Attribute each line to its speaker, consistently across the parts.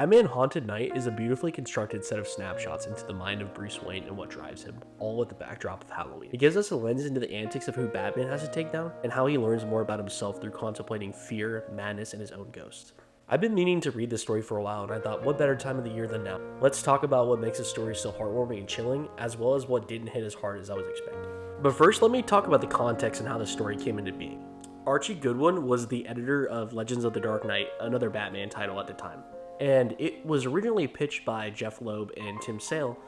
Speaker 1: Batman Haunted Night is a beautifully constructed set of snapshots into the mind of Bruce Wayne and what drives him, all with the backdrop of Halloween. It gives us a lens into the antics of who Batman has to take down, and how he learns more about himself through contemplating fear, madness, and his own ghost. I've been meaning to read this story for a while, and I thought, what better time of the year than now? Let's talk about what makes this story so heartwarming and chilling, as well as what didn't hit as hard as I was expecting. But first, let me talk about the context and how the story came into being. Archie Goodwin was the editor of Legends of the Dark Knight, another Batman title at the time. And it was originally pitched by Jeph Loeb and Tim Sale,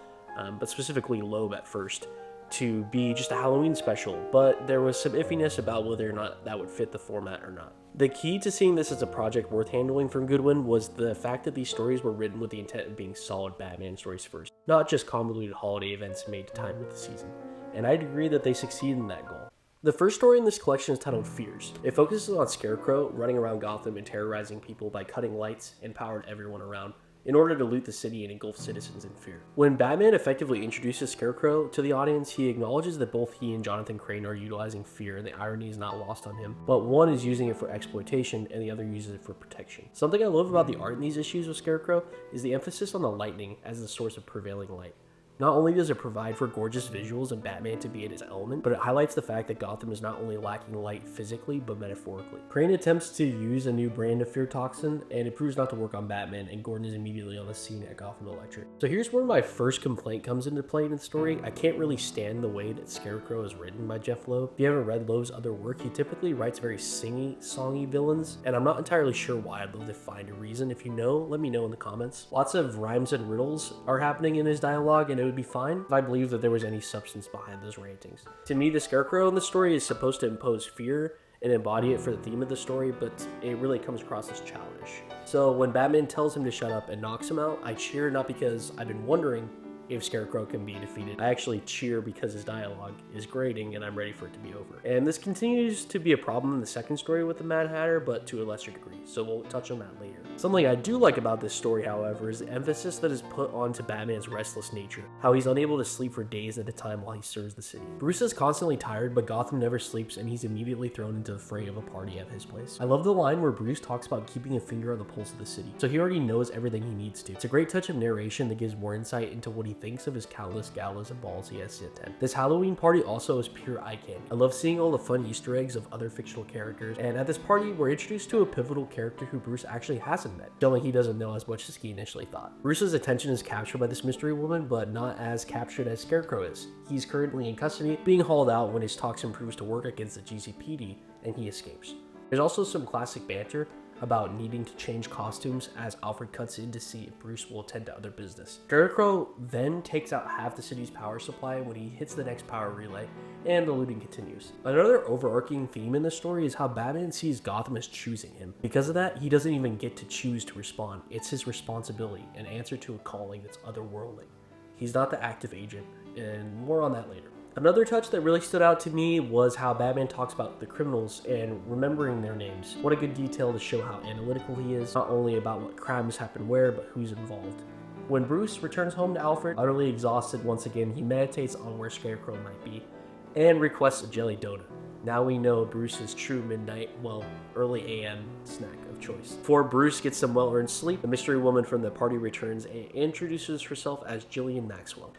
Speaker 1: but specifically Loeb at first, to be just a Halloween special, but there was some iffiness about whether or not that would fit the format or not. The key to seeing this as a project worth handling from Goodwin was the fact that these stories were written with the intent of being solid Batman stories first, not just convoluted holiday events made to time with the season, and I'd agree that they succeeded in that goal. The first story in this collection is titled Fears. It focuses on Scarecrow running around Gotham and terrorizing people by cutting lights and powering everyone around in order to loot the city and engulf citizens in fear. When Batman effectively introduces Scarecrow to the audience, he acknowledges that both he and Jonathan Crane are utilizing fear, and the irony is not lost on him, but one is using it for exploitation and the other uses it for protection. Something I love about the art in these issues with Scarecrow is the emphasis on the lightning as the source of prevailing light. Not only does it provide for gorgeous visuals and Batman to be in his element, but it highlights the fact that Gotham is not only lacking light physically, but metaphorically. Crane attempts to use a new brand of fear toxin, and it proves not to work on Batman, and Gordon is immediately on the scene at Gotham Electric. So here's where my first complaint comes into play in the story. I can't really stand the way that Scarecrow is written by Jeph Loeb. If you haven't read Loeb's other work, he typically writes very songy villains, and I'm not entirely sure why. I'd love to find a reason. If you know, let me know in the comments. Lots of rhymes and riddles are happening in his dialogue, and it would be fine if I believe that there was any substance behind those rantings. To me, the Scarecrow in the story is supposed to impose fear and embody it for the theme of the story, but it really comes across as childish. So when Batman tells him to shut up and knocks him out, I cheer not because I've been wondering if Scarecrow can be defeated. I actually cheer because his dialogue is grating and I'm ready for it to be over. And this continues to be a problem in the second story with the Mad Hatter, but to a lesser degree, so we'll touch on that later. Something I do like about this story, however, is the emphasis that is put onto Batman's restless nature, how he's unable to sleep for days at a time while he serves the city. Bruce is constantly tired, but Gotham never sleeps, and he's immediately thrown into the fray of a party at his place. I love the line where Bruce talks about keeping a finger on the pulse of the city, so he already knows everything he needs to. It's a great touch of narration that gives more insight into what he thinks of his countless galas and balls he has to attend. This Halloween party also is pure eye candy. I love seeing all the fun Easter eggs of other fictional characters, and at this party, we're introduced to a pivotal character who Bruce actually hasn't met, showing he doesn't know as much as he initially thought. Bruce's attention is captured by this mystery woman, but not as captured as Scarecrow is. He's currently in custody, being hauled out when his toxin proves to work against the GCPD, and he escapes. There's also some classic banter about needing to change costumes as Alfred cuts in to see if Bruce will attend to other business. Scarecrow then takes out half the city's power supply when he hits the next power relay, and the looting continues. Another overarching theme in this story is how Batman sees Gotham as choosing him. Because of that, he doesn't even get to choose to respond. It's his responsibility, an answer to a calling that's otherworldly. He's not the active agent, and more on that later. Another touch that really stood out to me was how Batman talks about the criminals and remembering their names. What a good detail to show how analytical he is, not only about what crimes happen where, but who's involved. When Bruce returns home to Alfred, utterly exhausted once again, he meditates on where Scarecrow might be and requests a jelly donut. Now we know Bruce's true midnight, early AM snack of choice. Before Bruce gets some well-earned sleep, the mystery woman from the party returns and introduces herself as Jillian Maxwell.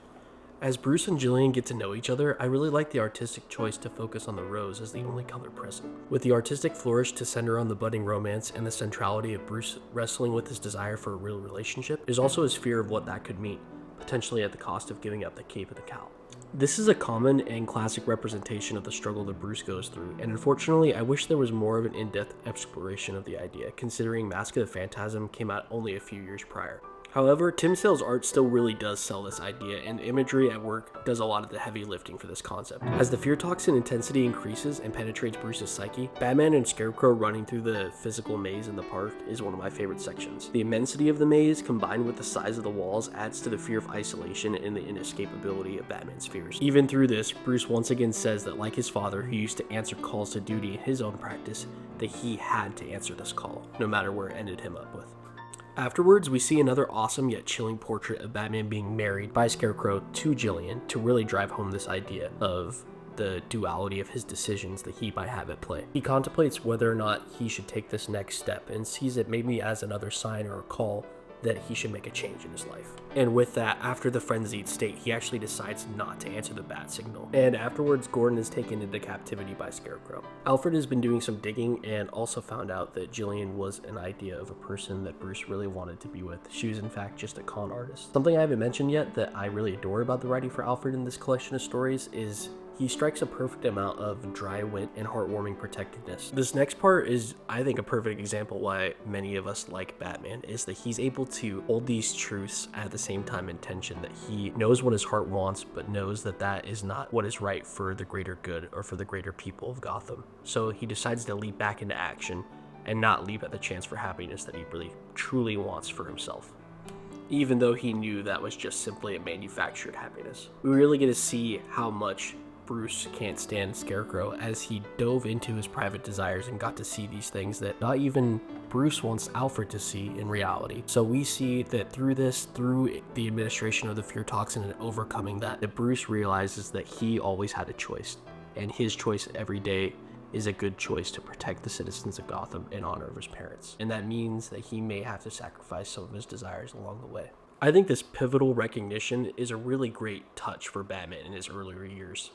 Speaker 1: As Bruce and Jillian get to know each other, I really like the artistic choice to focus on the rose as the only color present. With the artistic flourish to center on the budding romance and the centrality of Bruce wrestling with his desire for a real relationship, there's also his fear of what that could mean, potentially at the cost of giving up the cape and the cowl. This is a common and classic representation of the struggle that Bruce goes through, and unfortunately, I wish there was more of an in-depth exploration of the idea, considering Mask of the Phantasm came out only a few years prior. However, Tim Sale's art still really does sell this idea, and imagery at work does a lot of the heavy lifting for this concept. As the fear toxin intensity increases and penetrates Bruce's psyche, Batman and Scarecrow running through the physical maze in the park is one of my favorite sections. The immensity of the maze, combined with the size of the walls, adds to the fear of isolation and the inescapability of Batman's fears. Even through this, Bruce once again says that like his father, who used to answer calls to duty in his own practice, that he had to answer this call, no matter where it ended him up with. Afterwards, we see another awesome yet chilling portrait of Batman being married by Scarecrow to Jillian to really drive home this idea of the duality of his decisions that he might have at play. He contemplates whether or not he should take this next step and sees it maybe as another sign or a call that he should make a change in his life. And with that, after the frenzied state, he actually decides not to answer the bat signal. And afterwards, Gordon is taken into captivity by Scarecrow. Alfred has been doing some digging and also found out that Jillian was an idea of a person that Bruce really wanted to be with. She was in fact just a con artist. Something I haven't mentioned yet that I really adore about the writing for Alfred in this collection of stories is he strikes a perfect amount of dry wit and heartwarming protectiveness. This next part is, I think, a perfect example why many of us like Batman, is that he's able to hold these truths at the same time in tension, that he knows what his heart wants, but knows that that is not what is right for the greater good or for the greater people of Gotham. So he decides to leap back into action and not leap at the chance for happiness that he really truly wants for himself, even though he knew that was just simply a manufactured happiness. We really get to see how much Bruce can't stand Scarecrow as he dove into his private desires and got to see these things that not even Bruce wants Alfred to see in reality. So we see that through the administration of the fear toxin and overcoming that Bruce realizes that he always had a choice, and his choice every day is a good choice to protect the citizens of Gotham in honor of his parents. And that means that he may have to sacrifice some of his desires along the way. I think this pivotal recognition is a really great touch for Batman in his earlier years.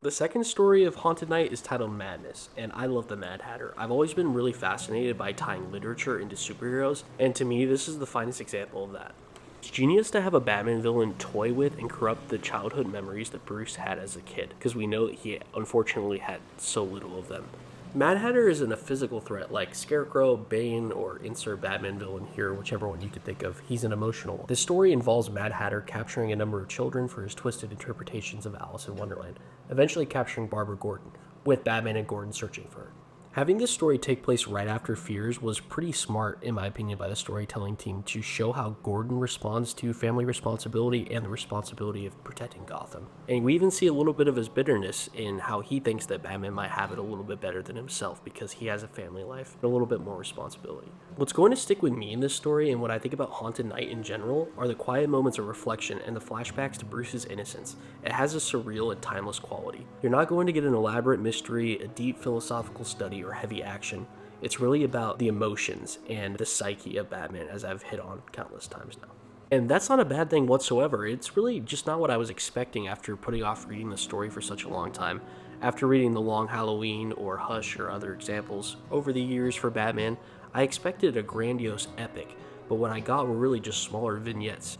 Speaker 1: The second story of Haunted Knight is titled Madness, and I love the Mad Hatter. I've always been really fascinated by tying literature into superheroes, and to me this is the finest example of that. It's genius to have a Batman villain toy with and corrupt the childhood memories that Bruce had as a kid, because we know that he unfortunately had so little of them. Mad Hatter isn't a physical threat like Scarecrow, Bane, or insert Batman villain here, whichever one you could think of. He's an emotional one. This story involves Mad Hatter capturing a number of children for his twisted interpretations of Alice in Wonderland, eventually capturing Barbara Gordon, with Batman and Gordon searching for her. Having this story take place right after Fears was pretty smart, in my opinion, by the storytelling team to show how Gordon responds to family responsibility and the responsibility of protecting Gotham. And we even see a little bit of his bitterness in how he thinks that Batman might have it a little bit better than himself because he has a family life and a little bit more responsibility. What's going to stick with me in this story and what I think about Haunted Knight in general are the quiet moments of reflection and the flashbacks to Bruce's innocence. It has a surreal and timeless quality. You're not going to get an elaborate mystery, a deep philosophical study, or heavy action. It's really about the emotions and the psyche of Batman, as I've hit on countless times now. And that's not a bad thing whatsoever. It's really just not what I was expecting after putting off reading the story for such a long time. After reading The Long Halloween or Hush or other examples over the years for Batman, I expected a grandiose epic, but what I got were really just smaller vignettes.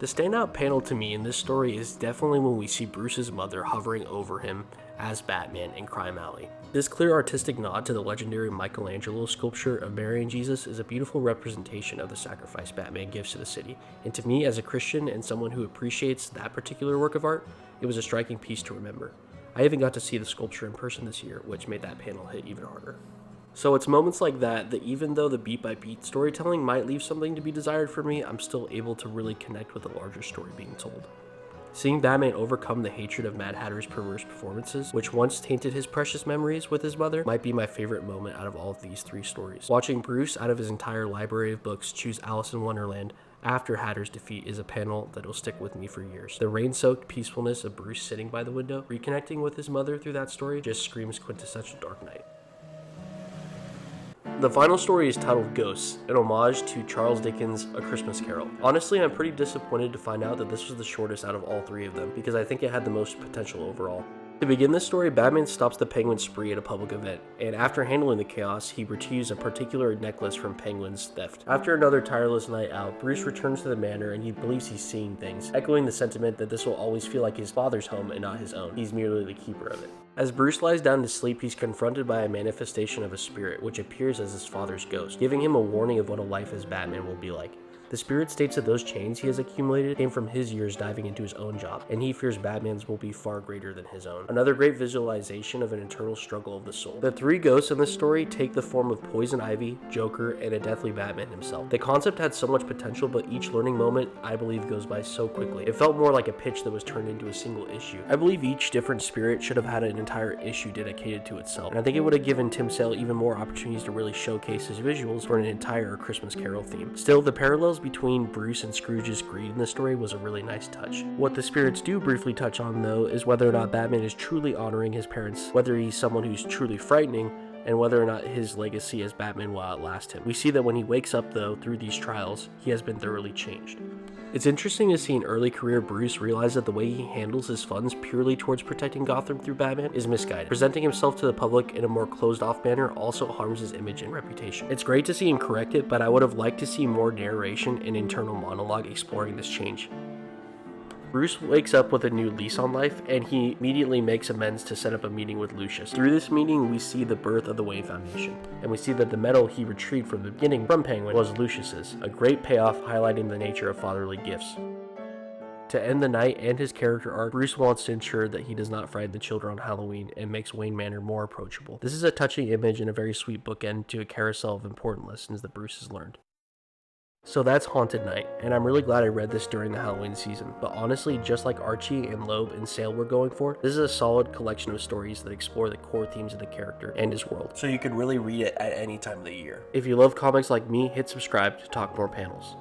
Speaker 1: The standout panel to me in this story is definitely when we see Bruce's mother hovering over him as Batman in Crime Alley. This clear artistic nod to the legendary Michelangelo sculpture of Mary and Jesus is a beautiful representation of the sacrifice Batman gives to the city, and to me as a Christian and someone who appreciates that particular work of art, it was a striking piece to remember. I even got to see the sculpture in person this year, which made that panel hit even harder. So it's moments like that even though the beat-by-beat storytelling might leave something to be desired for me, I'm still able to really connect with the larger story being told. Seeing Batman overcome the hatred of Mad Hatter's perverse performances, which once tainted his precious memories with his mother, might be my favorite moment out of all of these three stories. Watching Bruce, out of his entire library of books, choose Alice in Wonderland after Hatter's defeat is a panel that will stick with me for years. The rain-soaked peacefulness of Bruce sitting by the window, reconnecting with his mother through that story, just screams quintessential Dark Knight. The final story is titled Ghosts, an homage to Charles Dickens' A Christmas Carol. Honestly, I'm pretty disappointed to find out that this was the shortest out of all three of them, because I think it had the most potential overall. To begin this story, Batman stops the Penguin spree at a public event, and after handling the chaos, he retrieves a particular necklace from Penguin's theft. After another tireless night out, Bruce returns to the manor and he believes he's seeing things, echoing the sentiment that this will always feel like his father's home and not his own. He's merely the keeper of it. As Bruce lies down to sleep, he's confronted by a manifestation of a spirit, which appears as his father's ghost, giving him a warning of what a life as Batman will be like. The spirit states that those chains he has accumulated came from his years diving into his own job, and he fears Batman's will be far greater than his own. Another great visualization of an internal struggle of the soul. The three ghosts in this story take the form of Poison Ivy, Joker, and a deathly Batman himself. The concept had so much potential, but each learning moment, I believe, goes by so quickly. It felt more like a pitch that was turned into a single issue. I believe each different spirit should have had an entire issue dedicated to itself, and I think it would have given Tim Sale even more opportunities to really showcase his visuals for an entire Christmas Carol theme. Still, the parallels between Bruce and Scrooge's greed in the story was a really nice touch. What the spirits do briefly touch on, though, is whether or not Batman is truly honoring his parents, whether he's someone who's truly frightening, and whether or not his legacy as Batman will outlast him. We see that when he wakes up, though, through these trials, he has been thoroughly changed. It's interesting to see in early career Bruce realize that the way he handles his funds purely towards protecting Gotham through Batman is misguided. Presenting himself to the public in a more closed-off manner also harms his image and reputation. It's great to see him correct it, but I would have liked to see more narration and internal monologue exploring this change. Bruce wakes up with a new lease on life, and he immediately makes amends to set up a meeting with Lucius. Through this meeting, we see the birth of the Wayne Foundation, and we see that the medal he retrieved from the beginning from Penguin was Lucius's, a great payoff highlighting the nature of fatherly gifts. To end the night and his character arc, Bruce wants to ensure that he does not frighten the children on Halloween and makes Wayne Manor more approachable. This is a touching image and a very sweet bookend to a carousel of important lessons that Bruce has learned. So that's Haunted Night, and I'm really glad I read this during the Halloween season, but honestly, just like Archie and Loeb and Sale were going for, this is a solid collection of stories that explore the core themes of the character and his world, so you can really read it at any time of the year. If you love comics like me, hit subscribe to talk more panels.